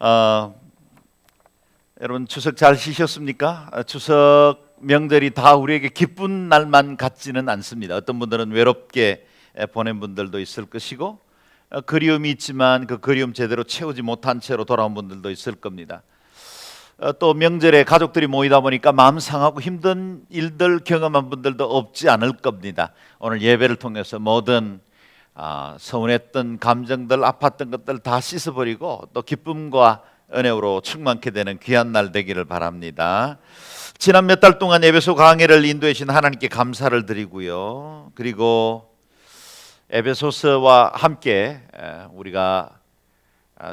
어, 여러분 추석 잘 쉬셨습니까? 추석 명절이 다 우리에게 기쁜 날만 같지는 않습니다. 어떤 분들은 외롭게 보낸 분들도 있을 것이고 그리움이 있지만 그 그리움 제대로 채우지 못한 채로 돌아온 분들도 있을 겁니다. 또 명절에 가족들이 모이다 보니까 마음 상하고 힘든 일들 경험한 분들도 없지 않을 겁니다. 오늘 예배를 통해서 모든 서운했던 감정들, 아팠던 것들 다 씻어버리고 또 기쁨과 은혜로 충만케 되는 귀한 날 되기를 바랍니다. 지난 몇 달 동안 에베소 강해를 인도해 주신 하나님께 감사를 드리고요. 그리고 에베소서와 함께 우리가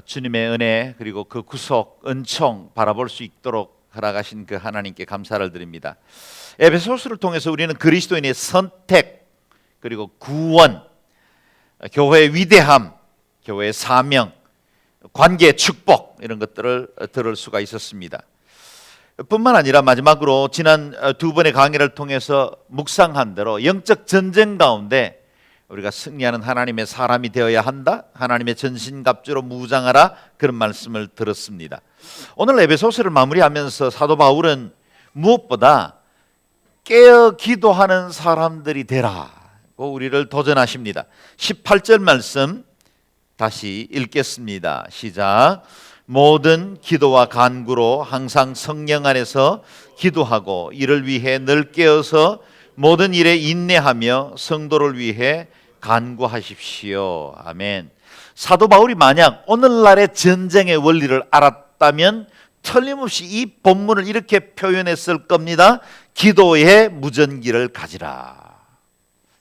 주님의 은혜 그리고 그 구속, 은총 바라볼 수 있도록 허락하신 그 하나님께 감사를 드립니다. 에베소서를 통해서 우리는 그리스도인의 선택 그리고 구원, 교회의 위대함, 교회의 사명, 관계의 축복 이런 것들을 들을 수가 있었습니다. 뿐만 아니라 마지막으로 지난 두 번의 강의를 통해서 묵상한 대로 영적 전쟁 가운데 우리가 승리하는 하나님의 사람이 되어야 한다. 하나님의 전신갑주로 무장하라. 그런 말씀을 들었습니다. 오늘 에베소서를 마무리하면서 사도 바울은 무엇보다 깨어 기도하는 사람들이 되라고 우리를 도전하십니다. 18절 말씀 다시 읽겠습니다. 시작. 모든 기도와 간구로 항상 성령 안에서 기도하고 이를 위해 늘 깨어서 모든 일에 인내하며 성도를 위해 간구하십시오. 아멘. 사도 바울이 만약 오늘날의 전쟁의 원리를 알았다면 틀림없이 이 본문을 이렇게 표현했을 겁니다. 기도의 무전기를 가지라.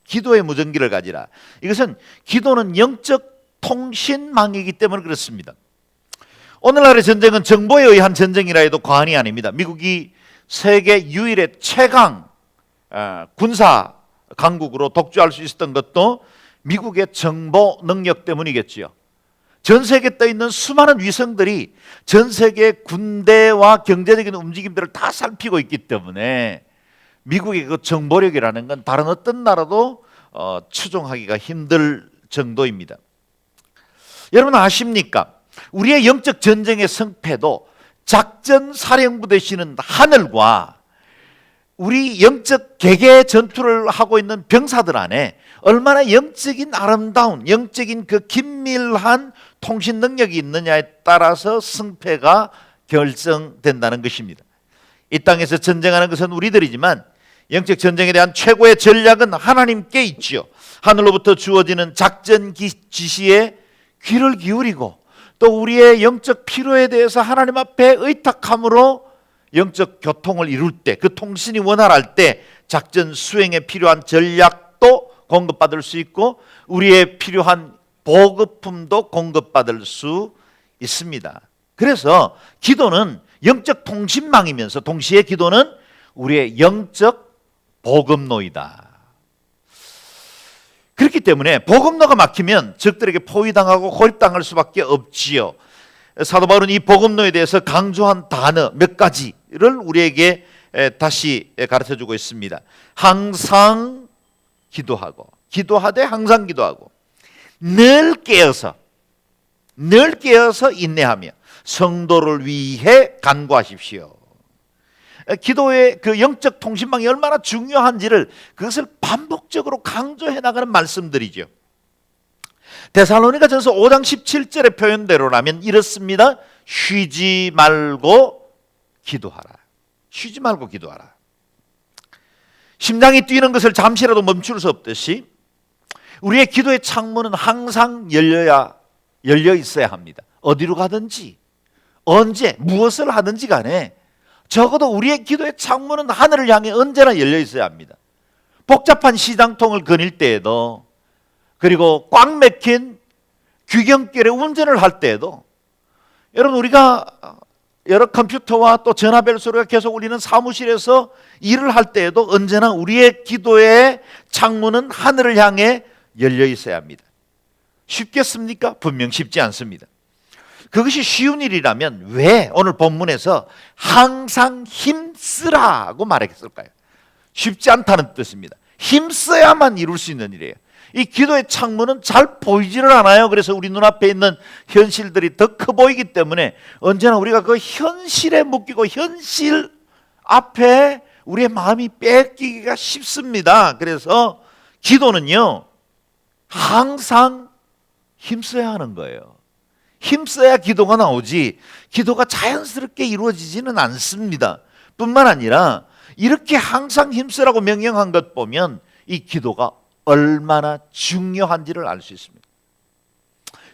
기도의 무전기를 가지라. 이것은 기도는 영적 통신망이기 때문에 그렇습니다. 오늘날의 전쟁은 정보에 의한 전쟁이라 해도 과언이 아닙니다. 미국이 세계 유일의 최강 군사 강국으로 독주할 수 있었던 것도 미국의 정보 능력 때문이겠지요. 전 세계에 떠 있는 수많은 위성들이 전 세계 군대와 경제적인 움직임들을 다 살피고 있기 때문에 미국의 그 정보력이라는 건 다른 어떤 나라도 추종하기가 힘들 정도입니다. 여러분 아십니까? 우리의 영적 전쟁의 승패도 작전 사령부 되시는 하늘과 우리 영적 개개 전투를 하고 있는 병사들 안에 얼마나 영적인 아름다운 영적인 그 긴밀한 통신 능력이 있느냐에 따라서 승패가 결정된다는 것입니다. 이 땅에서 전쟁하는 것은 우리들이지만 영적 전쟁에 대한 최고의 전략은 하나님께 있지요. 하늘로부터 주어지는 작전 지시에 귀를 기울이고 또 우리의 영적 필요에 대해서 하나님 앞에 의탁함으로 영적 교통을 이룰 때, 그 통신이 원활할 때 작전 수행에 필요한 전략도 공급받을 수 있고 우리의 필요한 보급품도 공급받을 수 있습니다. 그래서 기도는 영적 통신망이면서 동시에 기도는 우리의 영적 보급로이다. 그렇기 때문에 보급로가 막히면 적들에게 포위당하고 고립당할 수밖에 없지요. 사도 바울은 이 보급로에 대해서 강조한 단어 몇 가지를 우리에게 다시 가르쳐주고 있습니다. 항상 기도하고, 기도하되 항상 기도하고, 늘 깨어서 인내하며 성도를 위해 간구하십시오. 기도의 그 영적 통신망이 얼마나 중요한지를 그것을 반복적으로 강조해 나가는 말씀들이죠. 데살로니가전서 5장 17절의 표현대로라면 이렇습니다. 쉬지 말고 기도하라. 쉬지 말고 기도하라. 심장이 뛰는 것을 잠시라도 멈출 수 없듯이 우리의 기도의 창문은 항상 열려 있어야 합니다. 어디로 가든지 언제 무엇을 하든지 간에 적어도 우리의 기도의 창문은 하늘을 향해 언제나 열려 있어야 합니다. 복잡한 시장통을 거닐 때에도 그리고 꽉 막힌 귀경길에 운전을 할 때에도 여러분 우리가 여러 컴퓨터와 또 전화벨 소리가 계속 울리는 사무실에서 일을 할 때에도 언제나 우리의 기도의 창문은 하늘을 향해 열려 있어야 합니다. 쉽겠습니까? 분명 쉽지 않습니다. 그것이 쉬운 일이라면 왜 오늘 본문에서 항상 힘쓰라고 말했을까요? 쉽지 않다는 뜻입니다. 힘써야만 이룰 수 있는 일이에요. 이 기도의 창문은 잘 보이지를 않아요. 그래서 우리 눈앞에 있는 현실들이 더 커 보이기 때문에 언제나 우리가 그 현실에 묶이고 현실 앞에 우리의 마음이 뺏기기가 쉽습니다. 그래서 기도는요, 항상 힘써야 하는 거예요. 힘써야 기도가 나오지 기도가 자연스럽게 이루어지지는 않습니다. 뿐만 아니라 이렇게 항상 힘쓰라고 명령한 것 보면 이 기도가 얼마나 중요한지를 알 수 있습니다.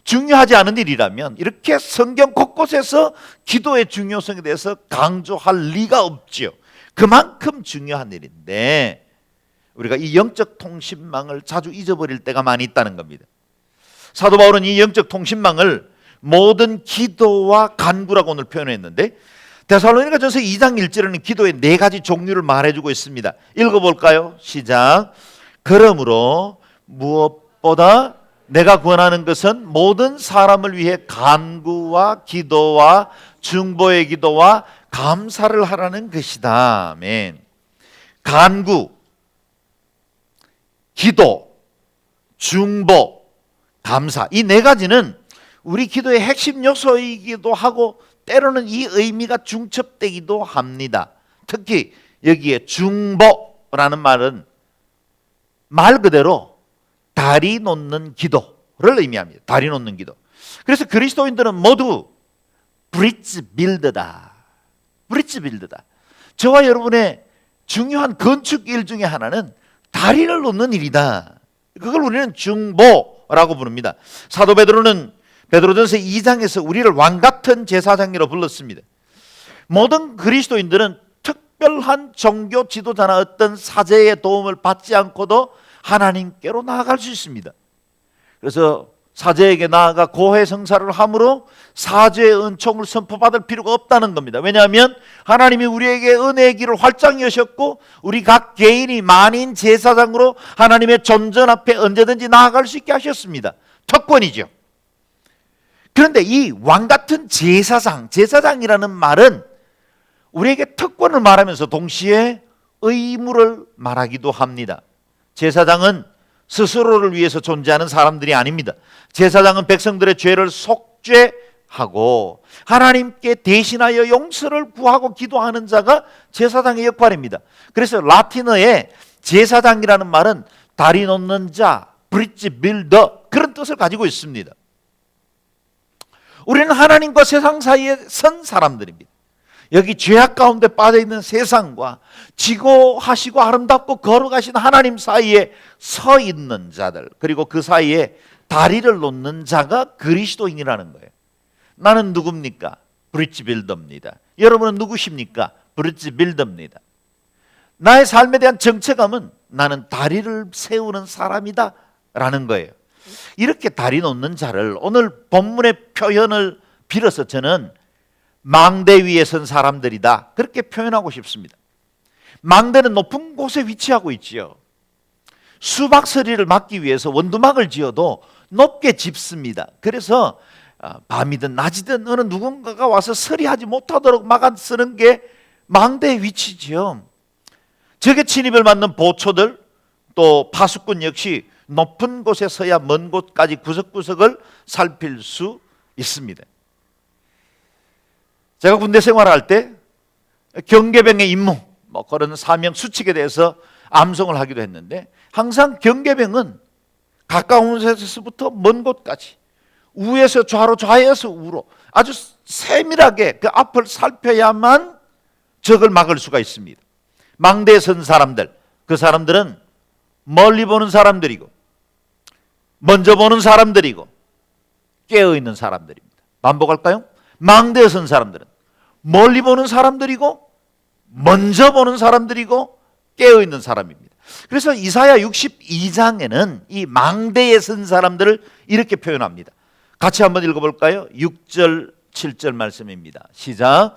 중요하지 않은 일이라면 이렇게 성경 곳곳에서 기도의 중요성에 대해서 강조할 리가 없지요. 그만큼 중요한 일인데 우리가 이 영적 통신망을 자주 잊어버릴 때가 많이 있다는 겁니다. 사도 바울은 이 영적 통신망을 모든 기도와 간구라고 오늘 표현했는데 데살로니가전서 2장 1절에는 기도의 4가지 종류를 말해주고 있습니다. 읽어볼까요? 시작. 그러므로 무엇보다 내가 권하는 것은 모든 사람을 위해 간구와 기도와 중보의 기도와 감사를 하라는 것이다. 아멘. 간구, 기도, 중보, 감사, 이 4가지는 우리 기도의 핵심 요소이기도 하고 때로는 이 의미가 중첩되기도 합니다. 특히 여기에 중보라는 말은 말 그대로 다리 놓는 기도를 의미합니다. 다리 놓는 기도. 그래서 그리스도인들은 모두 브릿지 빌더다. 브릿지 빌더다. 저와 여러분의 중요한 건축 일 중에 하나는 다리를 놓는 일이다. 그걸 우리는 중보라고 부릅니다. 사도 베드로는 베드로전서 2장에서 우리를 왕같은 제사장이라고 불렀습니다. 모든 그리스도인들은 특별한 종교 지도자나 어떤 사제의 도움을 받지 않고도 하나님께로 나아갈 수 있습니다. 그래서 사제에게 나아가 고해 성사를 함으로 사죄의 은총을 선포받을 필요가 없다는 겁니다. 왜냐하면 하나님이 우리에게 은혜의 길을 활짝 여셨고 우리 각 개인이 만인 제사장으로 하나님의 존전 앞에 언제든지 나아갈 수 있게 하셨습니다. 특권이죠. 그런데 이 왕같은 제사장이라는 말은 우리에게 특권을 말하면서 동시에 의무를 말하기도 합니다. 제사장은 스스로를 위해서 존재하는 사람들이 아닙니다. 제사장은 백성들의 죄를 속죄하고 하나님께 대신하여 용서를 구하고 기도하는 자가 제사장의 역할입니다. 그래서 라틴어에 제사장이라는 말은 다리 놓는 자, 브릿지 빌더 그런 뜻을 가지고 있습니다. 우리는 하나님과 세상 사이에 선 사람들입니다. 여기 죄악 가운데 빠져있는 세상과 지고하시고 아름답고 거룩하신 하나님 사이에 서 있는 자들, 그리고 그 사이에 다리를 놓는 자가 그리스도인이라는 거예요. 나는 누굽니까? 브릿지 빌더입니다. 여러분은 누구십니까? 브릿지 빌더입니다. 나의 삶에 대한 정체감은 나는 다리를 세우는 사람이다 라는 거예요. 이렇게 다리 놓는 자를 오늘 본문의 표현을 빌어서 저는 망대 위에 선 사람들이다 그렇게 표현하고 싶습니다. 망대는 높은 곳에 위치하고 있지요. 수박서리를 막기 위해서 원두막을 지어도 높게 짚습니다. 그래서 밤이든 낮이든 어느 누군가가 와서 서리하지 못하도록 막아 쓰는 게 망대의 위치지요. 적의 침입을 막는 보초들 또 파수꾼 역시 높은 곳에 서야 먼 곳까지 구석구석을 살필 수 있습니다. 제가 군대 생활할 때 경계병의 임무, 그런 사명 수칙에 대해서 암송을 하기도 했는데 항상 경계병은 가까운 곳에서부터 먼 곳까지 우에서 좌로 좌에서 우로 아주 세밀하게 그 앞을 살펴야만 적을 막을 수가 있습니다. 망대에 선 사람들, 그 사람들은 멀리 보는 사람들이고 먼저 보는 사람들이고 깨어있는 사람들입니다. 반복할까요? 망대에 선 사람들은 멀리 보는 사람들이고 먼저 보는 사람들이고 깨어있는 사람입니다. 그래서 이사야 62장에는 이 망대에 선 사람들을 이렇게 표현합니다. 같이 한번 읽어볼까요? 6절 7절 말씀입니다. 시작.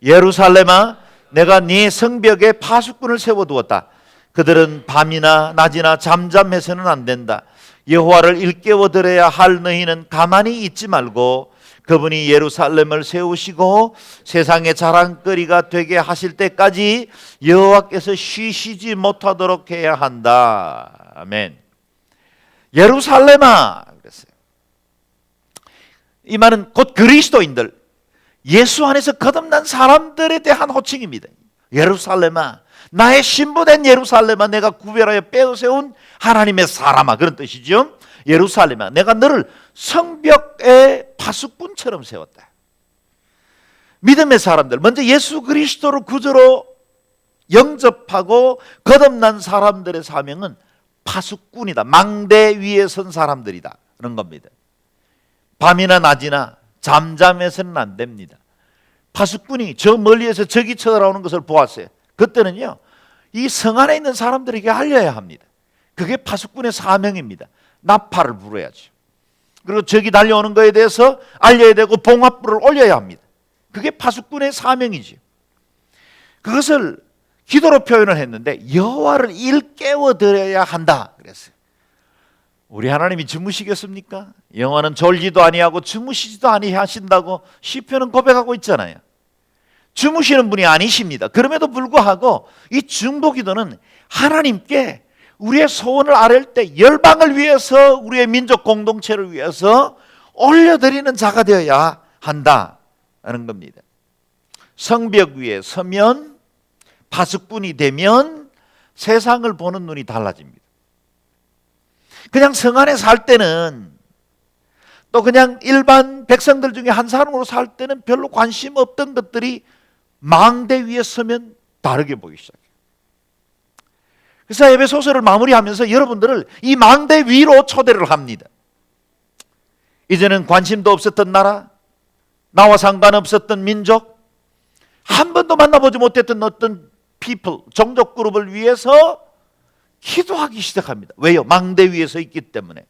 예루살렘아 내가 네 성벽에 파수꾼을 세워두었다. 그들은 밤이나 낮이나 잠잠해서는 안 된다. 여호와를 일깨워드려야 할 너희는 가만히 있지 말고 그분이 예루살렘을 세우시고 세상의 자랑거리가 되게 하실 때까지 여호와께서 쉬시지 못하도록 해야 한다. 아멘. 예루살렘아 그랬어요. 이 말은 곧 그리스도인들, 예수 안에서 거듭난 사람들에 대한 호칭입니다. 예루살렘아, 나의 신부된 예루살렘아, 내가 구별하여 빼어세운 하나님의 사람아, 그런 뜻이죠. 예루살렘아, 내가 너를 성벽의 파수꾼처럼 세웠다. 믿음의 사람들, 먼저 예수 그리스도를 구주로 영접하고 거듭난 사람들의 사명은 파수꾼이다. 망대 위에 선 사람들이다. 그런 겁니다. 밤이나 낮이나 잠잠해서는 안 됩니다. 파수꾼이 저 멀리에서 적이 쳐들어오는 것을 보았어요. 그때는요, 이 성 안에 있는 사람들에게 알려야 합니다. 그게 파수꾼의 사명입니다. 나팔을 불어야죠. 그리고 적이 달려오는 것에 대해서 알려야 되고 봉합불을 올려야 합니다. 그게 파수꾼의 사명이죠. 그것을 기도로 표현을 했는데 여호와를 일깨워 드려야 한다 그랬어요. 우리 하나님이 주무시겠습니까? 여호와는 졸지도 아니하고 주무시지도 아니하신다고 시편은 고백하고 있잖아요. 주무시는 분이 아니십니다. 그럼에도 불구하고 이 중보기도는 하나님께 우리의 소원을 아뢰을 때 열방을 위해서, 우리의 민족 공동체를 위해서 올려드리는 자가 되어야 한다는 겁니다. 성벽 위에 서면, 파수꾼이 되면 세상을 보는 눈이 달라집니다. 그냥 성 안에 살 때는, 또 그냥 일반 백성들 중에 한 사람으로 살 때는 별로 관심 없던 것들이 망대 위에 서면 다르게 보이기 시작해요. 그래서 에베소서를 마무리하면서 여러분들을 이 망대 위로 초대를 합니다. 이제는 관심도 없었던 나라, 나와 상관없었던 민족, 한 번도 만나보지 못했던 어떤 people, 종족 그룹을 위해서 기도하기 시작합니다. 왜요? 망대 위에 서 있기 때문에.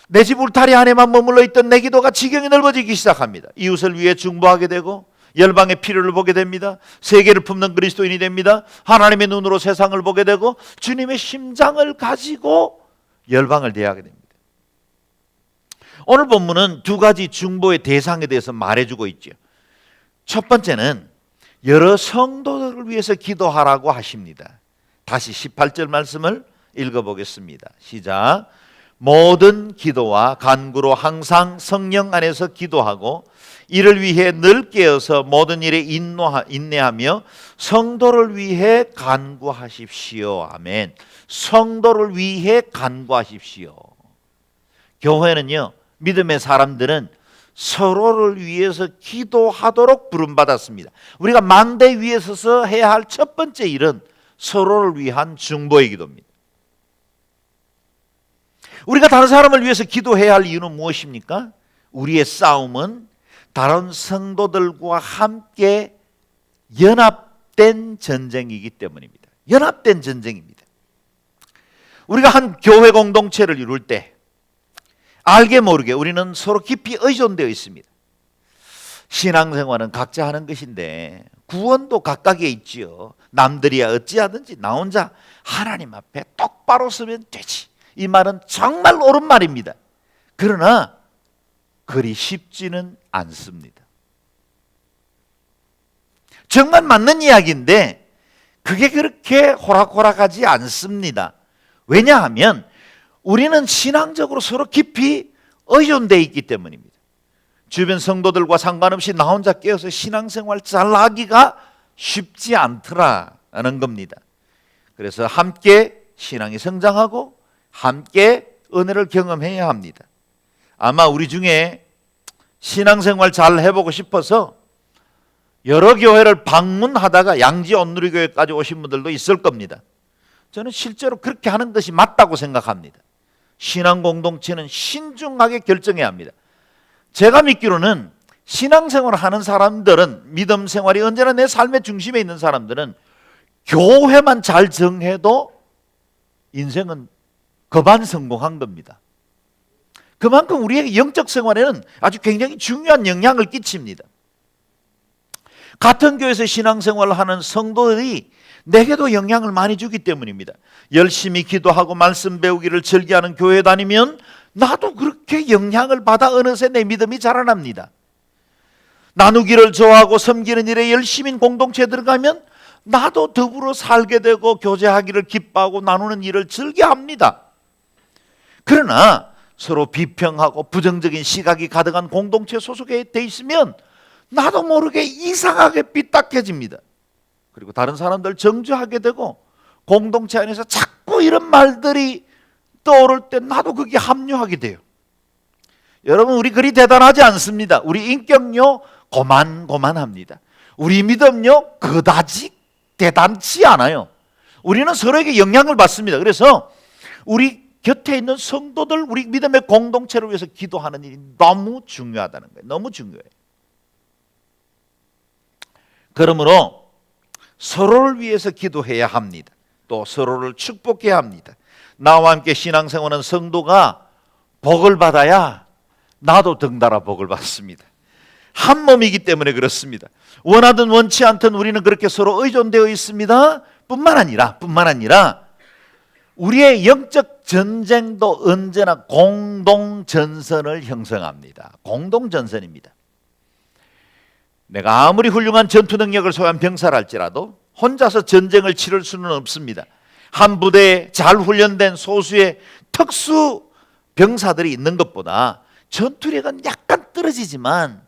내 집 울타리 안에만 머물러 있던 내 기도가 지경이 넓어지기 시작합니다. 이웃을 위해 중보하게 되고 열방의 필요를 보게 됩니다. 세계를 품는 그리스도인이 됩니다. 하나님의 눈으로 세상을 보게 되고 주님의 심장을 가지고 열방을 대하게 됩니다. 오늘 본문은 두 가지 중보의 대상에 대해서 말해주고 있죠. 첫 번째는 여러 성도들을 위해서 기도하라고 하십니다. 다시 18절 말씀을 읽어보겠습니다. 시작. 모든 기도와 간구로 항상 성령 안에서 기도하고 이를 위해 늘 깨어서 모든 일에 인내하며 성도를 위해 간구하십시오. 아멘. 성도를 위해 간구하십시오. 교회는요, 믿음의 사람들은 서로를 위해서 기도하도록 부름받았습니다. 우리가 망대 위에 서서 해야 할 첫 번째 일은 서로를 위한 중보의 기도입니다. 우리가 다른 사람을 위해서 기도해야 할 이유는 무엇입니까? 우리의 싸움은 다른 성도들과 함께 연합된 전쟁이기 때문입니다. 연합된 전쟁입니다. 우리가 한 교회 공동체를 이룰 때 알게 모르게 우리는 서로 깊이 의존되어 있습니다. 신앙생활은 각자 하는 것인데 구원도 각각에 있지요. 남들이야 어찌하든지 나 혼자 하나님 앞에 똑바로 서면 되지. 이 말은 정말 옳은 말입니다. 그러나 그리 쉽지는 않습니다. 정말 맞는 이야기인데 그게 그렇게 호락호락하지 않습니다. 왜냐하면 우리는 신앙적으로 서로 깊이 의존되어 있기 때문입니다. 주변 성도들과 상관없이 나 혼자 깨어서 신앙생활 잘하기가 쉽지 않더라는 겁니다. 그래서 함께 신앙이 성장하고 함께 은혜를 경험해야 합니다. 아마 우리 중에 신앙생활 잘 해보고 싶어서 여러 교회를 방문하다가 양지 온누리교회까지 오신 분들도 있을 겁니다. 저는 실제로 그렇게 하는 것이 맞다고 생각합니다. 신앙 공동체는 신중하게 결정해야 합니다. 제가 믿기로는 신앙생활을 하는 사람들은, 믿음 생활이 언제나 내 삶의 중심에 있는 사람들은 교회만 잘 정해도 인생은 거반 성공한 겁니다. 그만큼 우리의 영적 생활에는 아주 굉장히 중요한 영향을 끼칩니다. 같은 교회에서 신앙생활을 하는 성도들이 내게도 영향을 많이 주기 때문입니다. 열심히 기도하고 말씀 배우기를 즐겨하는 교회 다니면 나도 그렇게 영향을 받아 어느새 내 믿음이 자라납니다. 나누기를 좋아하고 섬기는 일에 열심인 공동체에 들어가면 나도 더불어 살게 되고 교제하기를 기뻐하고 나누는 일을 즐겨합니다. 그러나 서로 비평하고 부정적인 시각이 가득한 공동체 소속에 돼 있으면 나도 모르게 이상하게 삐딱해집니다. 그리고 다른 사람들 정죄하게 되고 공동체 안에서 자꾸 이런 말들이 떠오를 때 나도 거기에 합류하게 돼요. 여러분, 우리 그리 대단하지 않습니다. 우리 인격요 고만고만합니다. 우리 믿음요 그다지 대단치 않아요. 우리는 서로에게 영향을 받습니다. 그래서 우리 곁에 있는 성도들, 우리 믿음의 공동체를 위해서 기도하는 일이 너무 중요하다는 거예요. 너무 중요해요. 그러므로 서로를 위해서 기도해야 합니다. 또 서로를 축복해야 합니다. 나와 함께 신앙생활하는 성도가 복을 받아야 나도 덩달아 복을 받습니다. 한 몸이기 때문에 그렇습니다. 원하든 원치 않든 우리는 그렇게 서로 의존되어 있습니다. 뿐만 아니라 우리의 영적 전쟁도 언제나 공동전선을 형성합니다. 공동전선입니다. 내가 아무리 훌륭한 전투 능력을 소유한 병사랄지라도 혼자서 전쟁을 치를 수는 없습니다. 한 부대에 잘 훈련된 소수의 특수 병사들이 있는 것보다 전투력은 약간 떨어지지만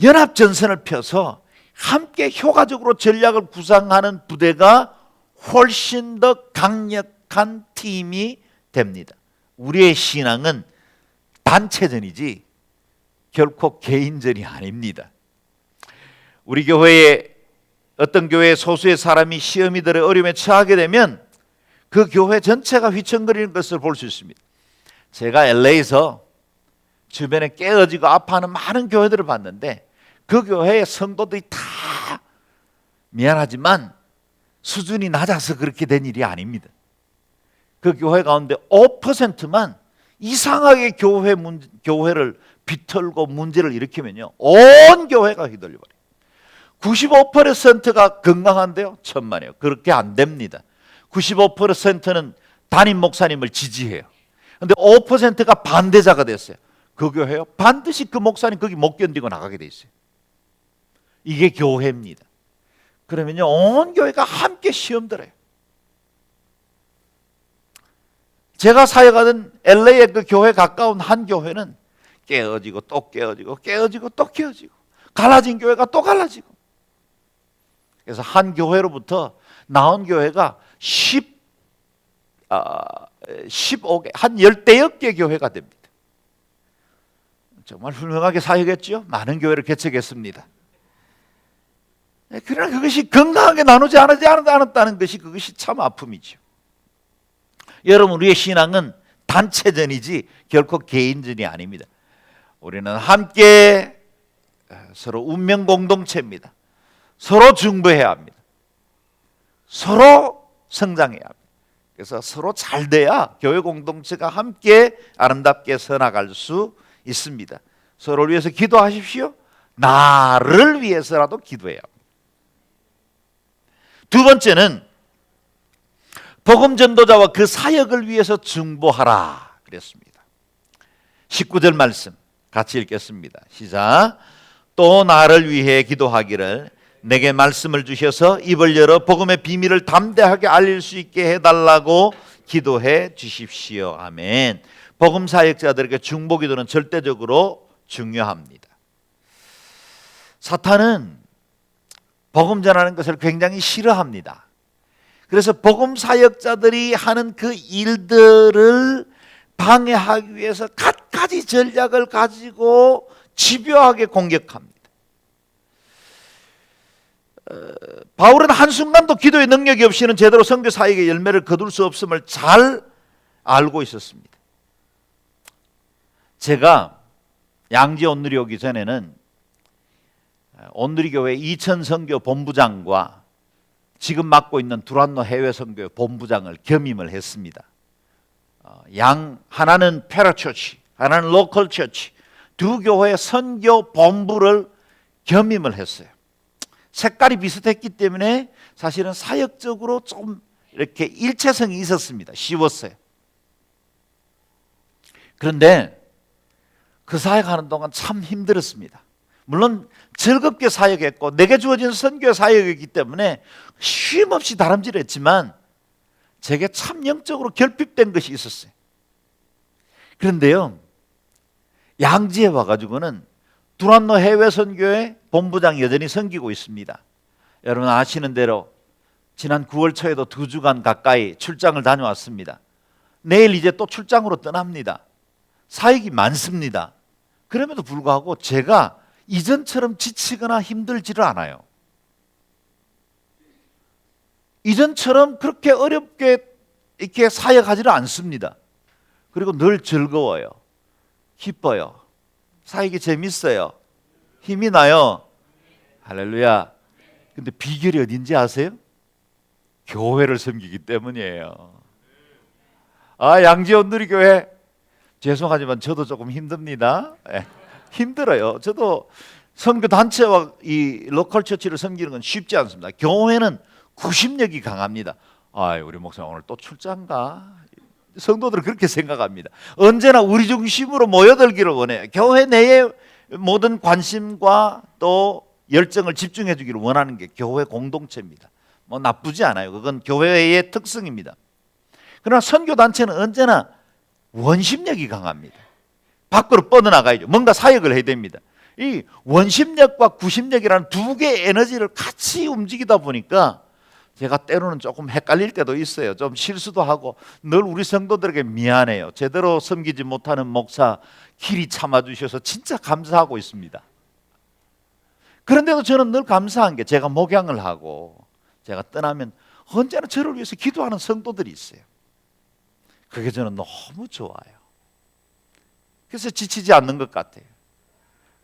연합전선을 펴서 함께 효과적으로 전략을 구상하는 부대가 훨씬 더 강력한 팀이 됩니다. 우리의 신앙은 단체전이지 결코 개인전이 아닙니다. 우리 교회에 어떤 교회의 소수의 사람이 시험이 들어 어려움에 처하게 되면 그 교회 전체가 휘청거리는 것을 볼 수 있습니다. 제가 LA에서 주변에 깨어지고 아파하는 많은 교회들을 봤는데 그 교회의 성도들이 다 미안하지만 수준이 낮아서 그렇게 된 일이 아닙니다. 그 교회 가운데 5%만 이상하게 교회를 비틀고 문제를 일으키면요, 온 교회가 휘둘려버려요. 95%가 건강한데요, 천만에요. 그렇게 안 됩니다. 95%는 담임 목사님을 지지해요. 그런데 5%가 반대자가 됐어요. 그 교회요, 반드시 그 목사님 거기 못 견디고 나가게 돼 있어요. 이게 교회입니다. 그러면요, 온 교회가 함께 시험 들어요. 제가 사역하던 LA의 그 교회 가까운 한 교회는 깨어지고 또 깨어지고 깨어지고 또 깨어지고 갈라진 교회가 또 갈라지고, 그래서 한 교회로부터 나온 교회가 15개, 한 10대여 개 교회가 됩니다. 정말 훌륭하게 사역했죠. 많은 교회를 개척했습니다. 그러나 그것이 건강하게 나누지 않았다는 것이 그것이 참 아픔이죠. 여러분, 우리의 신앙은 단체전이지 결코 개인전이 아닙니다. 우리는 함께 서로 운명 공동체입니다. 서로 중보해야 합니다. 서로 성장해야 합니다. 그래서 서로 잘 돼야 교회 공동체가 함께 아름답게 서나갈 수 있습니다. 서로를 위해서 기도하십시오. 나를 위해서라도 기도해야 합니다. 두 번째는 복음 전도자와 그 사역을 위해서 중보하라 그랬습니다. 19절 말씀 같이 읽겠습니다. 시작. 또 나를 위해 기도하기를 내게 말씀을 주셔서 입을 열어 복음의 비밀을 담대하게 알릴 수 있게 해달라고 기도해 주십시오. 아멘. 복음 사역자들에게 중보 기도는 절대적으로 중요합니다. 사탄은 복음 전하는 것을 굉장히 싫어합니다. 그래서 복음 사역자들이 하는 그 일들을 방해하기 위해서 갖가지 전략을 가지고 집요하게 공격합니다. 바울은 한순간도 기도의 능력이 없이는 제대로 선교 사역의 열매를 거둘 수 없음을 잘 알고 있었습니다. 제가 양지 온누리 오기 전에는 온누리교회 이천선교 본부장과 지금 맡고 있는 두란노 해외 선교 본부장을 겸임을 했습니다. 하나는 패러처치, 하나는 로컬 처치, 두 교회의 선교 본부를 겸임을 했어요. 색깔이 비슷했기 때문에 사실은 사역적으로 좀 이렇게 일체성이 있었습니다. 쉬웠어요. 그런데 그 사역하는 동안 참 힘들었습니다. 물론 즐겁게 사역했고 내게 주어진 선교 사역이기 때문에 쉼없이 다름질했지만 제게 참 영적으로 결핍된 것이 있었어요. 그런데요, 양지에 와가지고는 두란노 해외선교회 본부장 여전히 섬기고 있습니다. 여러분 아시는 대로 지난 9월 초에도 2주간 가까이 출장을 다녀왔습니다. 내일 이제 또 출장으로 떠납니다. 사역이 많습니다. 그럼에도 불구하고 제가 이전처럼 지치거나 힘들지를 않아요. 이전처럼 그렇게 어렵게 이렇게 사역하지를 않습니다. 그리고 늘 즐거워요. 기뻐요. 사역이 재밌어요. 힘이 나요. 할렐루야. 근데 비결이 어딘지 아세요? 교회를 섬기기 때문이에요. 양지원 누리교회 죄송하지만 저도 조금 힘듭니다. 힘들어요. 저도 선교 단체와 이 로컬 처치를 섬기는 건 쉽지 않습니다. 교회는 구심력이 강합니다. 우리 목사 오늘 또 출장가? 성도들은 그렇게 생각합니다. 언제나 우리 중심으로 모여들기를 원해요. 교회 내에 모든 관심과 또 열정을 집중해 주기를 원하는 게 교회 공동체입니다. 뭐 나쁘지 않아요. 그건 교회의 특성입니다. 그러나 선교단체는 언제나 원심력이 강합니다. 밖으로 뻗어나가야죠. 뭔가 사역을 해야 됩니다. 이 원심력과 구심력이라는 두 개의 에너지를 같이 움직이다 보니까 제가 때로는 조금 헷갈릴 때도 있어요. 좀 실수도 하고 늘 우리 성도들에게 미안해요. 제대로 섬기지 못하는 목사 길이 참아주셔서 진짜 감사하고 있습니다. 그런데도 저는 늘 감사한 게 제가 목양을 하고 제가 떠나면 언제나 저를 위해서 기도하는 성도들이 있어요. 그게 저는 너무 좋아요. 그래서 지치지 않는 것 같아요.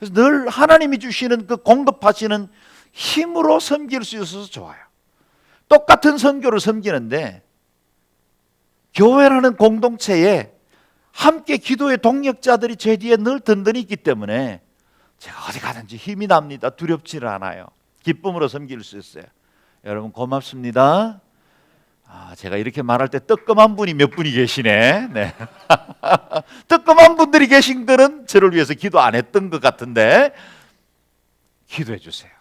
그래서 늘 하나님이 주시는 그 공급하시는 힘으로 섬길 수 있어서 좋아요. 똑같은 선교를 섬기는데 교회라는 공동체에 함께 기도의 동력자들이 제 뒤에 늘 든든히 있기 때문에 제가 어디 가든지 힘이 납니다. 두렵지를 않아요. 기쁨으로 섬길 수 있어요. 여러분 고맙습니다. 제가 이렇게 말할 때 뜨끔한 분이 몇 분이 계시네. 네. 뜨끔한 분들이 계신 거는 저를 위해서 기도 안 했던 것 같은데 기도해 주세요.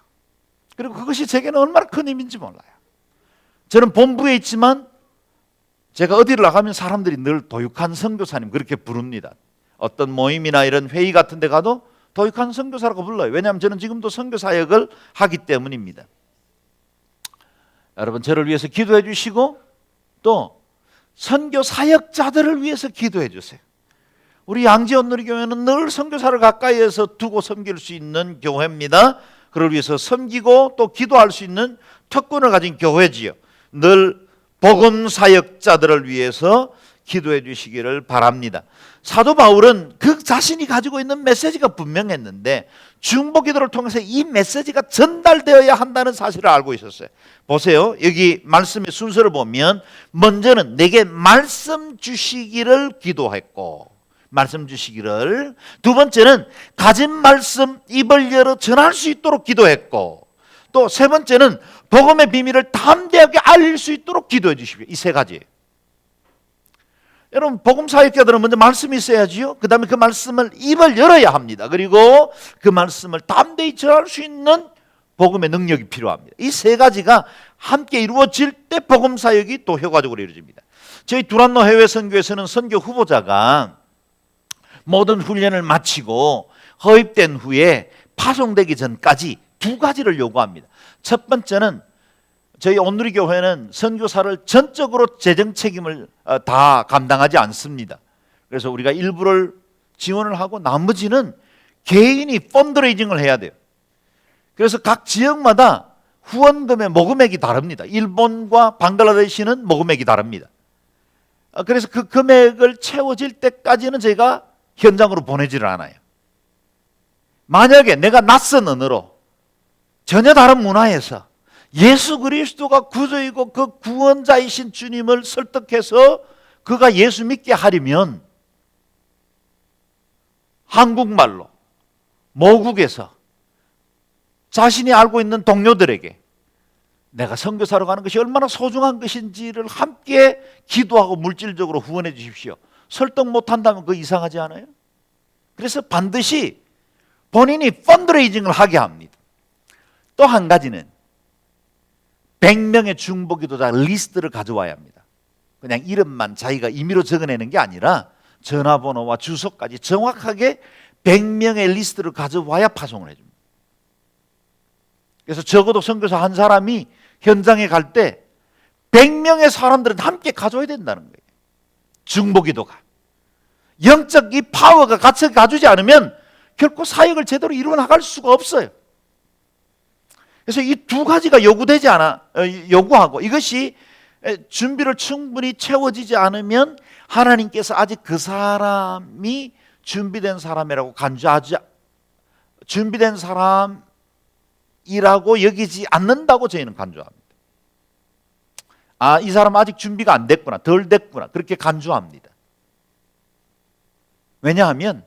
그리고 그것이 제게는 얼마나 큰 힘인지 몰라요. 저는 본부에 있지만 제가 어디를 나가면 사람들이 늘 도육한 선교사님 그렇게 부릅니다. 어떤 모임이나 이런 회의 같은 데 가도 도육한 선교사라고 불러요. 왜냐하면 저는 지금도 선교 사역을 하기 때문입니다. 여러분 저를 위해서 기도해 주시고 또 선교 사역자들을 위해서 기도해 주세요. 우리 양지원 누리교회는 늘 선교사를 가까이에서 두고 섬길 수 있는 교회입니다. 그를 위해서 섬기고 또 기도할 수 있는 특권을 가진 교회지요. 늘 복음 사역자들을 위해서 기도해 주시기를 바랍니다. 사도 바울은 그 자신이 가지고 있는 메시지가 분명했는데 중보 기도를 통해서 이 메시지가 전달되어야 한다는 사실을 알고 있었어요. 보세요. 여기 말씀의 순서를 보면 먼저는 내게 말씀 주시기를 기도했고 말씀 주시기를 두 번째는 가진 말씀 입을 열어 전할 수 있도록 기도했고 또 세 번째는 복음의 비밀을 담대하게 알릴 수 있도록 기도해 주십시오. 이 세 가지. 여러분 복음 사역자들은 먼저 말씀이 있어야지요. 그 다음에 그 말씀을 입을 열어야 합니다. 그리고 그 말씀을 담대히 전할 수 있는 복음의 능력이 필요합니다. 이 세 가지가 함께 이루어질 때 복음 사역이 또 효과적으로 이루어집니다. 저희 두란노 해외 선교에서는 선교 후보자가 모든 훈련을 마치고 허입된 후에 파송되기 전까지 두 가지를 요구합니다. 첫 번째는 저희 온누리 교회는 선교사를 전적으로 재정 책임을 다 감당하지 않습니다. 그래서 우리가 일부를 지원을 하고 나머지는 개인이 펀드레이징을 해야 돼요. 그래서 각 지역마다 후원금의 모금액이 다릅니다. 일본과 방글라데시는 모금액이 다릅니다. 그래서 그 금액을 채워질 때까지는 저희가 현장으로 보내지를 않아요. 만약에 내가 낯선 언어로 전혀 다른 문화에서 예수 그리스도가 구주이고 그 구원자이신 주님을 설득해서 그가 예수 믿게 하려면 한국말로 모국에서 자신이 알고 있는 동료들에게 내가 선교사로 가는 것이 얼마나 소중한 것인지를 함께 기도하고 물질적으로 후원해 주십시오. 설득 못한다면 그거 이상하지 않아요? 그래서 반드시 본인이 펀드레이징을 하게 합니다. 또 한 가지는 100명의 중보기도자 리스트를 가져와야 합니다. 그냥 이름만 자기가 임의로 적어내는 게 아니라 전화번호와 주소까지 정확하게 100명의 리스트를 가져와야 파송을 해줍니다. 그래서 적어도 선교사 한 사람이 현장에 갈 때 100명의 사람들은 함께 가져야 된다는 거예요. 중보기도가. 영적 이 파워가 같이 가주지 않으면 결코 사역을 제대로 이루어 나갈 수가 없어요. 그래서 이 두 가지가 요구하고 이것이 준비를 충분히 채워지지 않으면 하나님께서 아직 그 사람이 준비된 사람이라고 준비된 사람이라고 여기지 않는다고 저희는 간주합니다. 이 사람 아직 준비가 안 됐구나, 덜 됐구나, 그렇게 간주합니다. 왜냐하면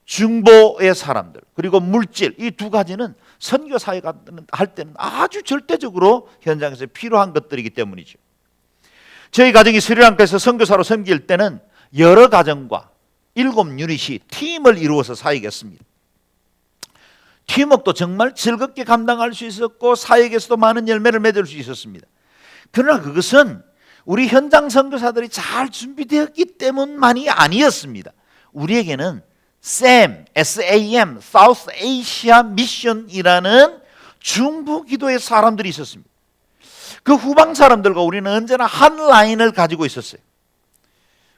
중보의 사람들 그리고 물질 이 두 가지는 선교 사역 할 때는 아주 절대적으로 현장에서 필요한 것들이기 때문이죠. 저희 가정이 스리랑카에서 선교사로 섬길 때는 여러 가정과 7 유닛이 팀을 이루어서 사역했습니다. 팀워크도 정말 즐겁게 감당할 수 있었고 사역에서도 많은 열매를 맺을 수 있었습니다. 그러나 그것은 우리 현장 선교사들이 잘 준비되었기 때문만이 아니었습니다. 우리에게는 SAM, South Asia Mission이라는 중부 기도의 사람들이 있었습니다. 그 후방 사람들과 우리는 언제나 한 라인을 가지고 있었어요.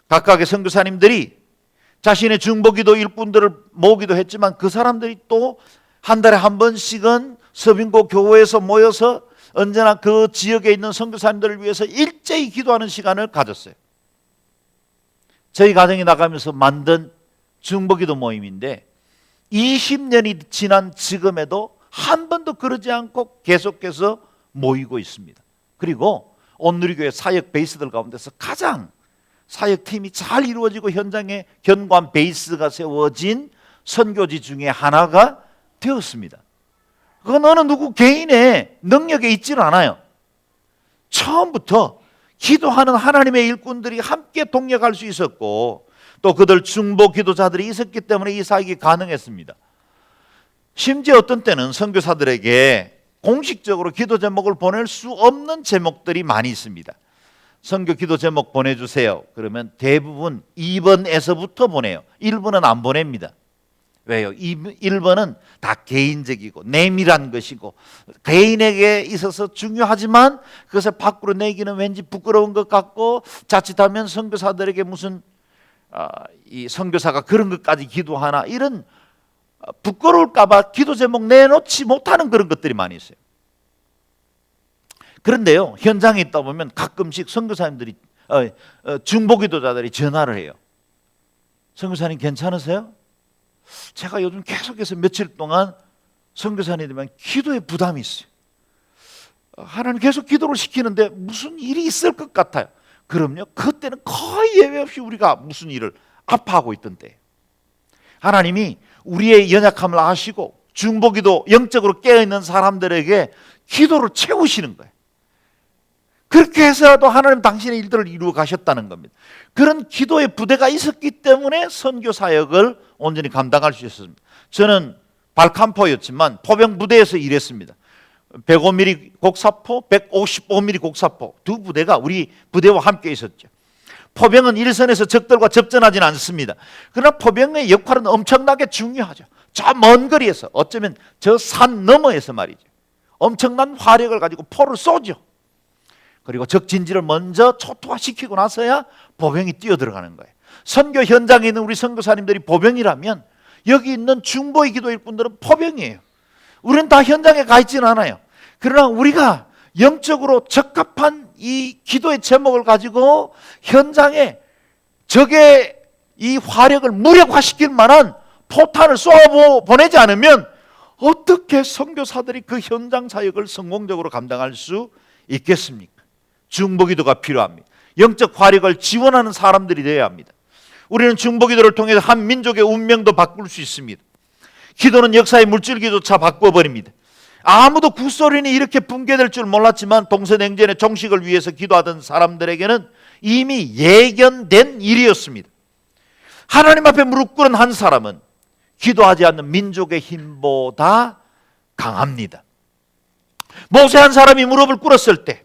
각각의 선교사님들이 자신의 중보 기도 일꾼들을 모으기도 했지만 그 사람들이 또 한 달에 한 번씩은 서빙고 교회에서 모여서 언제나 그 지역에 있는 선교사님들을 위해서 일제히 기도하는 시간을 가졌어요. 저희 가정이 나가면서 만든 중보기도 모임인데 20년이 지난 지금에도 한 번도 그러지 않고 계속해서 모이고 있습니다. 그리고 온누리교회 사역 베이스들 가운데서 가장 사역팀이 잘 이루어지고 현장에 견고한 베이스가 세워진 선교지 중에 하나가 되었습니다. 그건 어느 누구 개인의 능력에 있지는 않아요. 처음부터 기도하는 하나님의 일꾼들이 함께 동력할 수 있었고 또 그들 중보 기도자들이 있었기 때문에 이 사역이 가능했습니다. 심지어 어떤 때는 선교사들에게 공식적으로 기도 제목을 보낼 수 없는 제목들이 많이 있습니다. 선교 기도 제목 보내주세요. 그러면 대부분 2번에서부터 보내요. 1번은 안 보냅니다. 왜요? 1번은 다 개인적이고 내밀한 것이고 개인에게 있어서 중요하지만 그것을 밖으로 내기는 왠지 부끄러운 것 같고 자칫하면 선교사들에게 무슨 이 선교사가 그런 것까지 기도하나 이런 부끄러울까 봐 기도 제목 내놓지 못하는 그런 것들이 많이 있어요. 그런데요, 현장에 있다 보면 가끔씩 선교사님들이 중보기도자들이 전화를 해요. 선교사님 괜찮으세요? 제가 요즘 계속해서 며칠 동안 선교사님 되면 기도에 부담이 있어요. 하나님 계속 기도를 시키는데 무슨 일이 있을 것 같아요. 그럼요, 그때는 거의 예외 없이 우리가 무슨 일을 아파하고 있던 때 하나님이 우리의 연약함을 아시고 중보기도 영적으로 깨어있는 사람들에게 기도를 채우시는 거예요. 그렇게 해서라도 하나님 당신의 일들을 이루어 가셨다는 겁니다. 그런 기도의 부대가 있었기 때문에 선교 사역을 온전히 감당할 수 있었습니다. 저는 발칸포였지만 포병 부대에서 일했습니다. 105mm 곡사포, 155mm 곡사포 두 부대가 우리 부대와 함께 있었죠. 포병은 일선에서 적들과 접전하지는 않습니다. 그러나 포병의 역할은 엄청나게 중요하죠. 저 먼 거리에서 어쩌면 저 산 너머에서 말이죠. 엄청난 화력을 가지고 포를 쏘죠. 그리고 적 진지를 먼저 초토화시키고 나서야 보병이 뛰어들어가는 거예요. 선교 현장에 있는 우리 선교사님들이 보병이라면 여기 있는 중보의 기도 일꾼들은 포병이에요. 우리는 다 현장에 가 있지는 않아요. 그러나 우리가 영적으로 적합한 이 기도의 제목을 가지고 현장에 적의 이 화력을 무력화시킬 만한 포탄을 쏘아 보내지 않으면 어떻게 선교사들이 그 현장 사역을 성공적으로 감당할 수 있겠습니까? 중보기도가 필요합니다. 영적 화력을 지원하는 사람들이 되어야 합니다. 우리는 중보기도를 통해서 한 민족의 운명도 바꿀 수 있습니다. 기도는 역사의 물줄기조차 바꿔버립니다. 아무도 구소련이 이렇게 붕괴될 줄 몰랐지만 동서냉전의 종식을 위해서 기도하던 사람들에게는 이미 예견된 일이었습니다. 하나님 앞에 무릎 꿇은 한 사람은 기도하지 않는 민족의 힘보다 강합니다. 모세 한 사람이 무릎을 꿇었을 때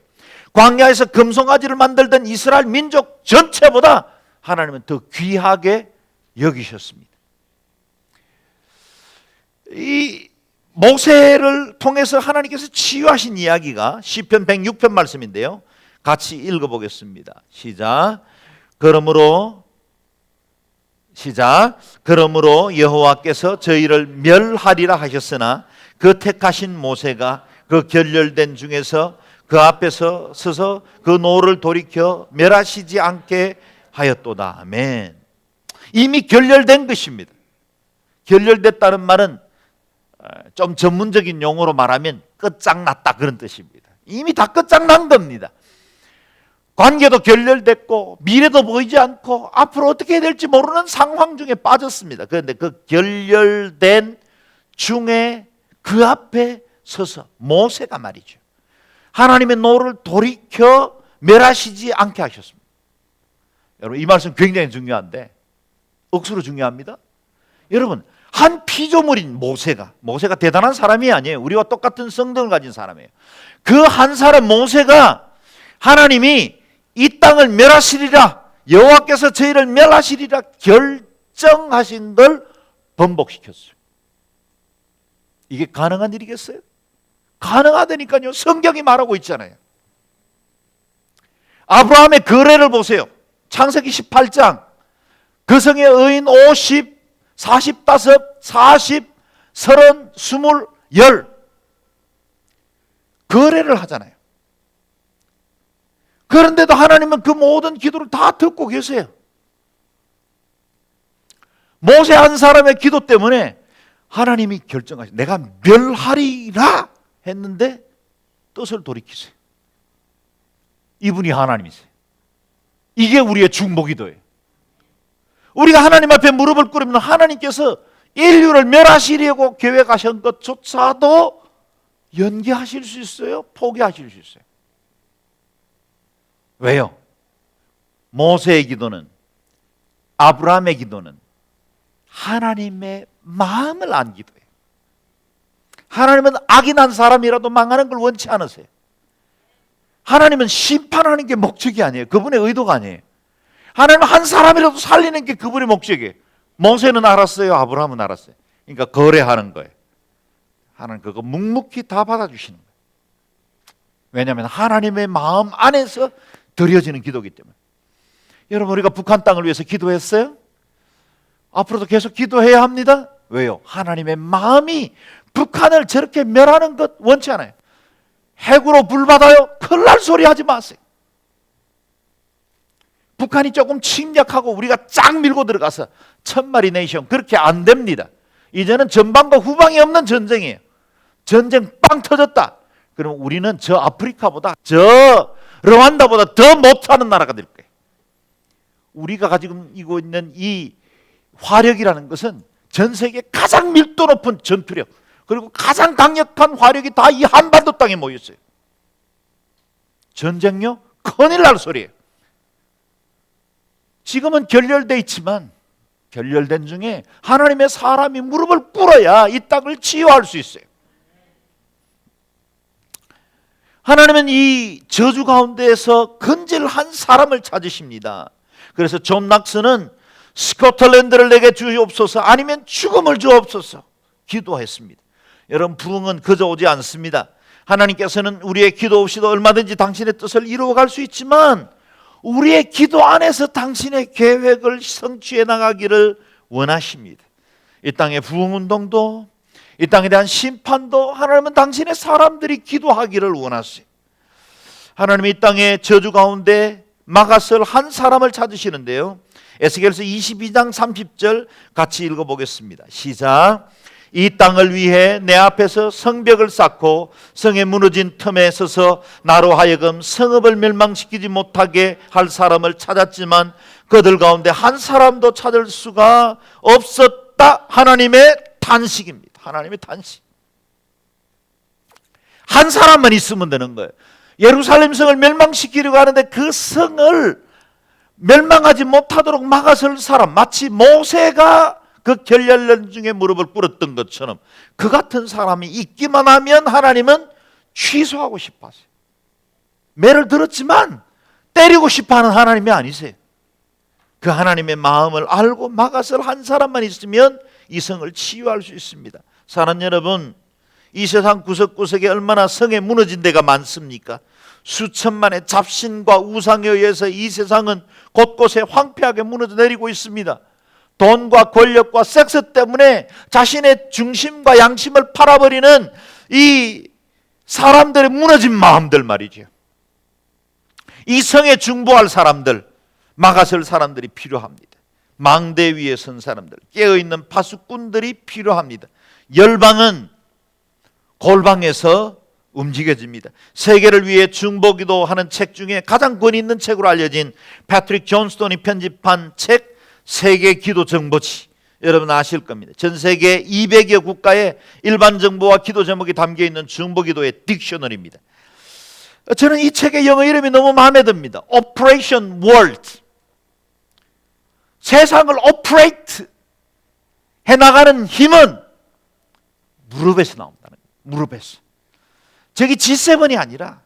광야에서 금송아지를 만들던 이스라엘 민족 전체보다 하나님은 더 귀하게 여기셨습니다. 이 모세를 통해서 하나님께서 치유하신 이야기가 시편 106편 말씀인데요. 같이 읽어보겠습니다. 그러므로 여호와께서 저희를 멸하리라 하셨으나 그 택하신 모세가 그 결렬된 중에서 그 앞에서 서서 그 노를 돌이켜 멸하시지 않게 하였도다. 아멘. 이미 결렬된 것입니다. 결렬됐다는 말은 좀 전문적인 용어로 말하면 끝장났다 그런 뜻입니다. 이미 다 끝장난 겁니다. 관계도 결렬됐고 미래도 보이지 않고 앞으로 어떻게 해야 될지 모르는 상황 중에 빠졌습니다. 그런데 그 결렬된 중에 그 앞에 서서 모세가 말이죠, 하나님의 노를 돌이켜 멸하시지 않게 하셨습니다. 여러분, 이 말씀 굉장히 중요한데 억수로 중요합니다. 여러분, 한 피조물인 모세가 대단한 사람이 아니에요. 우리와 똑같은 성등을 가진 사람이에요. 그 한 사람 모세가 하나님이 이 땅을 멸하시리라, 여호와께서 저희를 멸하시리라 결정하신 걸 번복시켰어요. 이게 가능한 일이겠어요? 가능하다니까요. 성경이 말하고 있잖아요. 아브라함의 거래를 보세요. 창세기 18장. 그 성의 의인 50, 45, 40, 30, 20, 10 거래를 하잖아요. 그런데도 하나님은 그 모든 기도를 다 듣고 계세요. 모세 한 사람의 기도 때문에 하나님이 결정하신, 내가 멸하리라 했는데 뜻을 돌이키세요. 이분이 하나님이세요. 이게 우리의 중보기도예요. 우리가 하나님 앞에 무릎을 꿇으면 하나님께서 인류를 멸하시려고 계획하신 것조차도 연기하실 수 있어요. 포기하실 수 있어요. 왜요? 모세의 기도는, 아브라함의 기도는 하나님의 마음을 안 기도해요. 하나님은 악인한 사람이라도 망하는 걸 원치 않으세요. 하나님은 심판하는 게 목적이 아니에요. 그분의 의도가 아니에요. 하나님은 한 사람이라도 살리는 게 그분의 목적이에요. 모세는 알았어요. 아브라함은 알았어요. 그러니까 거래하는 거예요. 하나님 그거 묵묵히 다 받아주시는 거예요. 왜냐하면 하나님의 마음 안에서 드려지는 기도이기 때문에. 여러분, 우리가 북한 땅을 위해서 기도했어요? 앞으로도 계속 기도해야 합니다. 왜요? 하나님의 마음이 북한을 저렇게 멸하는 것 원치 않아요. 핵으로 불받아요? 큰일 날 소리 하지 마세요. 북한이 조금 침략하고 우리가 쫙 밀고 들어가서 천마리 네이션, 그렇게 안 됩니다. 이제는 전방과 후방이 없는 전쟁이에요. 전쟁 빵 터졌다. 그럼 우리는 저 아프리카보다, 저 르완다보다 더 못하는 나라가 될 거예요. 우리가 가지고 있는 이 화력이라는 것은 전 세계 가장 밀도 높은 전투력, 그리고 가장 강력한 화력이 다 이 한반도 땅에 모였어요. 전쟁요? 큰일 날 소리예요. 지금은 결렬되어 있지만 결렬된 중에 하나님의 사람이 무릎을 꿇어야 이 땅을 치유할 수 있어요. 하나님은 이 저주 가운데에서 건질한 사람을 찾으십니다. 그래서 존 낙스는 스코틀랜드를 내게 주옵소서, 아니면 죽음을 주옵소서 기도했습니다. 여러분, 부흥은 그저 오지 않습니다. 하나님께서는 우리의 기도 없이도 얼마든지 당신의 뜻을 이루어갈 수 있지만 우리의 기도 안에서 당신의 계획을 성취해 나가기를 원하십니다. 이 땅의 부흥운동도, 이 땅에 대한 심판도 하나님은 당신의 사람들이 기도하기를 원하세요. 하나님이 이 땅의 저주 가운데 막았을 한 사람을 찾으시는데요, 에스겔서 22장 30절 같이 읽어보겠습니다. 시작. 이 땅을 위해 내 앞에서 성벽을 쌓고 성의 무너진 틈에 서서 나로 하여금 성읍을 멸망시키지 못하게 할 사람을 찾았지만 그들 가운데 한 사람도 찾을 수가 없었다. 하나님의 탄식입니다. 하나님의 탄식. 한 사람만 있으면 되는 거예요. 예루살렘 성을 멸망시키려고 하는데 그 성을 멸망하지 못하도록 막아설 사람, 마치 모세가 그 결렬된 중에 무릎을 꿇었던 것처럼 그 같은 사람이 있기만 하면 하나님은 취소하고 싶어 하세요. 매를 들었지만 때리고 싶어 하는 하나님이 아니세요. 그 하나님의 마음을 알고 막아설 한 사람만 있으면 이 성을 치유할 수 있습니다. 사랑하는 여러분, 이 세상 구석구석에 얼마나 성에 무너진 데가 많습니까? 수천만의 잡신과 우상에 의해서 이 세상은 곳곳에 황폐하게 무너져 내리고 있습니다. 돈과 권력과 섹스 때문에 자신의 중심과 양심을 팔아버리는 이 사람들의 무너진 마음들 말이죠. 이 성에 중보할 사람들, 막아설 사람들이 필요합니다. 망대 위에 선 사람들, 깨어있는 파수꾼들이 필요합니다. 열방은 골방에서 움직여집니다. 세계를 위해 중보기도하는 책 중에 가장 권위 있는 책으로 알려진 패트릭 존스톤이 편집한 책 세계 기도 정보지, 여러분 아실 겁니다. 전 세계 200여 국가의 일반 정보와 기도 제목이 담겨 있는 중보기도의 딕셔너리입니다. 저는 이 책의 영어 이름이 너무 마음에 듭니다. Operation World. 세상을 오퍼레이트 해나가는 힘은 무릎에서 나온다는 거예요. 무릎에서. 저기 G7이 아니라,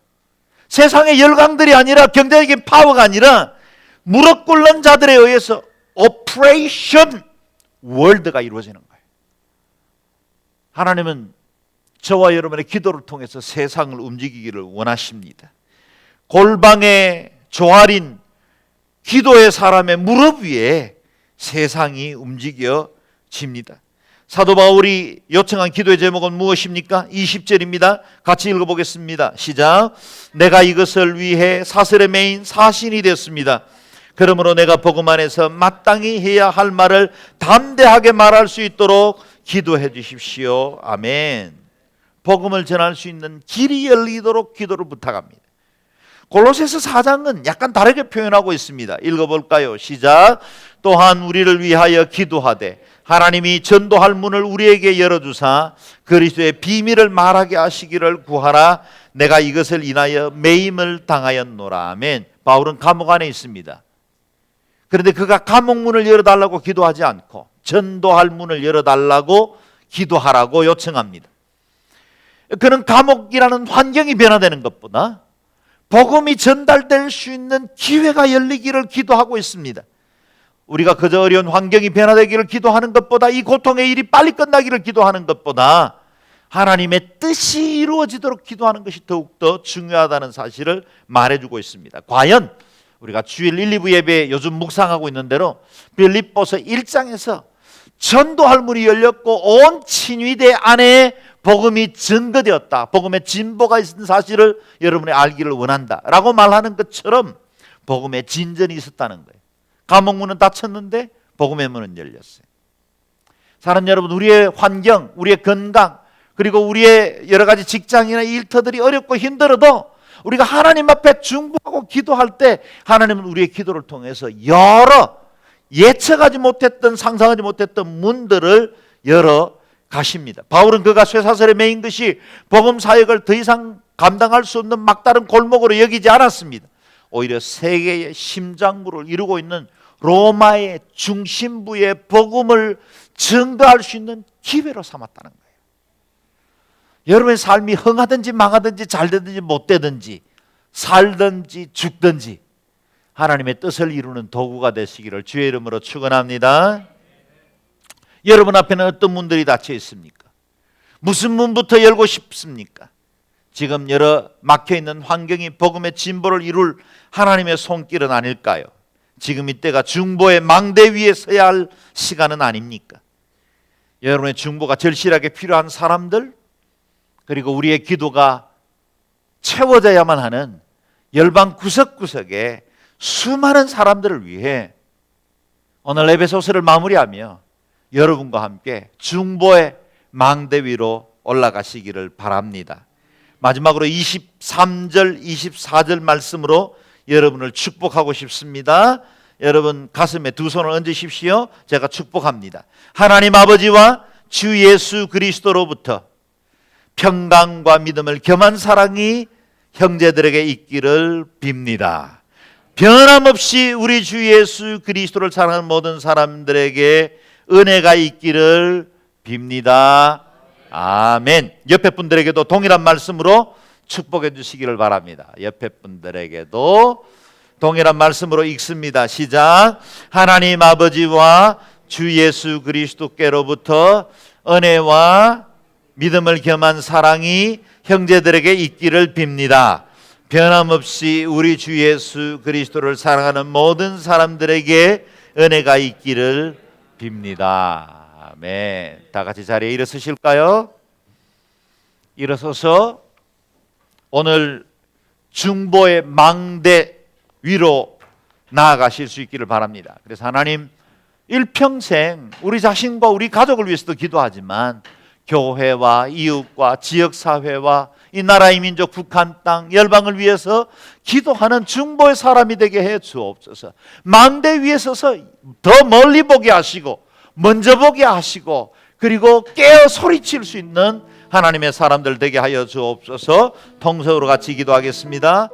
세상의 열강들이 아니라, 경제적인 파워가 아니라 무릎 꿇는 자들에 의해서 오퍼레이션 월드가 이루어지는 거예요. 하나님은 저와 여러분의 기도를 통해서 세상을 움직이기를 원하십니다. 골방의 조아린 기도의 사람의 무릎 위에 세상이 움직여집니다. 사도 바울이 요청한 기도의 제목은 무엇입니까? 20절입니다. 같이 읽어보겠습니다. 시작. 내가 이것을 위해 사슬에 매인 사신이 되었습니다. 그러므로 내가 복음 안에서 마땅히 해야 할 말을 담대하게 말할 수 있도록 기도해 주십시오. 아멘. 복음을 전할 수 있는 길이 열리도록 기도를 부탁합니다. 골로새서 4장은 약간 다르게 표현하고 있습니다. 읽어볼까요? 시작. 또한 우리를 위하여 기도하되 하나님이 전도할 문을 우리에게 열어주사 그리스도의 비밀을 말하게 하시기를 구하라. 내가 이것을 인하여 매임을 당하였노라. 아멘. 바울은 감옥 안에 있습니다. 그런데 그가 감옥 문을 열어달라고 기도하지 않고 전도할 문을 열어달라고 기도하라고 요청합니다. 그는 감옥이라는 환경이 변화되는 것보다 복음이 전달될 수 있는 기회가 열리기를 기도하고 있습니다. 우리가 그저 어려운 환경이 변화되기를 기도하는 것보다, 이 고통의 일이 빨리 끝나기를 기도하는 것보다 하나님의 뜻이 이루어지도록 기도하는 것이 더욱더 중요하다는 사실을 말해주고 있습니다. 과연 우리가 주일 1, 2부 예배에 요즘 묵상하고 있는 대로 빌립보서 1장에서 전도할 문이 열렸고 온 친위대 안에 복음이 증거되었다, 복음의 진보가 있는 사실을 여러분이 알기를 원한다 라고 말하는 것처럼 복음의 진전이 있었다는 거예요. 감옥 문은 닫혔는데 복음의 문은 열렸어요. 사랑하는 여러분, 우리의 환경, 우리의 건강, 그리고 우리의 여러 가지 직장이나 일터들이 어렵고 힘들어도 우리가 하나님 앞에 중보하고 기도할 때 하나님은 우리의 기도를 통해서 여러 예측하지 못했던, 상상하지 못했던 문들을 열어 가십니다. 바울은 그가 쇠사슬에 매인 것이 복음 사역을 더 이상 감당할 수 없는 막다른 골목으로 여기지 않았습니다. 오히려 세계의 심장부를 이루고 있는 로마의 중심부의 복음을 증거할 수 있는 기회로 삼았다는 거예요. 여러분의 삶이 흥하든지 망하든지 잘되든지 못되든지 살든지 죽든지 하나님의 뜻을 이루는 도구가 되시기를 주의 이름으로 축원합니다. 여러분 앞에는 어떤 문들이 닫혀 있습니까? 무슨 문부터 열고 싶습니까? 지금 여러 막혀있는 환경이 복음의 진보를 이룰 하나님의 손길은 아닐까요? 지금 이때가 중보의 망대 위에 서야 할 시간은 아닙니까? 여러분의 중보가 절실하게 필요한 사람들, 그리고 우리의 기도가 채워져야만 하는 열방 구석구석에 수많은 사람들을 위해 오늘 에베소서를 마무리하며 여러분과 함께 중보의 망대 위로 올라가시기를 바랍니다. 마지막으로 23절, 24절 말씀으로 여러분을 축복하고 싶습니다. 여러분 가슴에 두 손을 얹으십시오. 제가 축복합니다. 하나님 아버지와 주 예수 그리스도로부터 평강과 믿음을 겸한 사랑이 형제들에게 있기를 빕니다. 변함없이 우리 주 예수 그리스도를 사랑하는 모든 사람들에게 은혜가 있기를 빕니다. 아멘. 옆에 분들에게도 동일한 말씀으로 축복해 주시기를 바랍니다. 옆에 분들에게도 동일한 말씀으로 읽습니다. 시작. 하나님 아버지와 주 예수 그리스도께로부터 은혜와 믿음을 겸한 사랑이 형제들에게 있기를 빕니다. 변함없이 우리 주 예수 그리스도를 사랑하는 모든 사람들에게 은혜가 있기를 빕니다. 아멘. 다 같이 자리에 일어서실까요? 일어서서 오늘 중보의 망대 위로 나아가실 수 있기를 바랍니다. 그래서 하나님, 일평생 우리 자신과 우리 가족을 위해서도 기도하지만 교회와 이웃과 지역사회와 이 나라의 민족 북한 땅 열방을 위해서 기도하는 중보의 사람이 되게 해 주옵소서. 망대 위에 서서 더 멀리 보게 하시고 먼저 보게 하시고 그리고 깨어 소리칠 수 있는 하나님의 사람들 되게 하여 주옵소서. 통성으로 같이 기도하겠습니다.